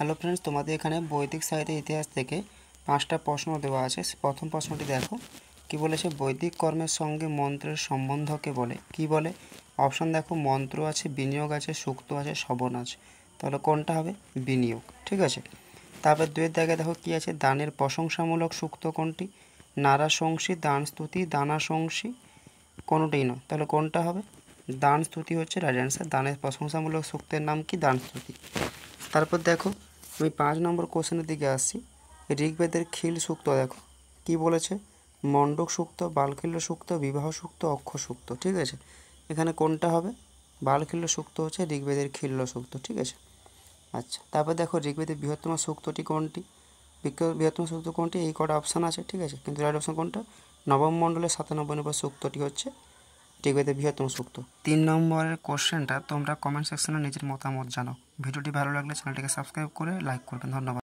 Hello friends, তোমাদের এখানে বৈদিক সাহিত্য ইতিহাস থেকে 5টা প্রশ্ন দেওয়া আছে। প্রথম প্রশ্নটি দেখো, কি বলেছে? বৈদিক কর্মের সঙ্গে মন্ত্রের সম্বন্ধকে বলে কি বলে? অপশন দেখো, মন্ত্র আছে, বিনিয়োগ আছে, সূক্ত আছে, শবন আছে। তাহলে কোনটা হবে? বিনিয়োগ। ঠিক আছে। তারপর 2-এর দাগে দেখো কি আছে? দানের প্রশংসামূলক সূক্ত কোনটি? নারাশংসী, দান স্তুতি, দানাশংসী, কোনোটাই নয়। তাহলে কোনটা হবে? দান স্তুতি হচ্ছে রাইট অ্যান্সার। দানের প্রশংসামূলক সূক্তের নাম কি? দান স্তুতি। তারপর দেখো, আমি 5 নম্বর কোশ্চেনের দিকে আসছি। ঋগ্বেদের খিল সূক্ত দেখো কি বলেছে? মণ্ডক সূক্ত, বালখিল্য সূক্ত, বিবাহ সূক্ত, অক্ষ সূক্ত। ঠিক আছে, এখানে কোনটা হবে? বালখিল্য সূক্ত হচ্ছে ঋগ্বেদের খিল্য সূক্ত। ঠিক আছে। আচ্ছা, তারপর দেখো ঋগ্বেদের বৃহত্তম সূক্তটি কোনটি? বৃহত্তম সূক্ত কোনটি? এই কটা অপশান আছে। ঠিক আছে, কিন্তু রাইট অপশান কোনটা? নবম মণ্ডলের 97 নম্বর সূক্তটি হচ্ছে ঋগ্বেদের বৃহত্তম সূক্ত। 3 নম্বরের কোশ্চেনটা তোমরা কমেন্ট সেকশনে নিজের মতামত জানাও। ভিডিওটি ভালো লাগলে চ্যানেলটিকে সাবস্ক্রাইব করে লাইক করবেন। ধন্যবাদ।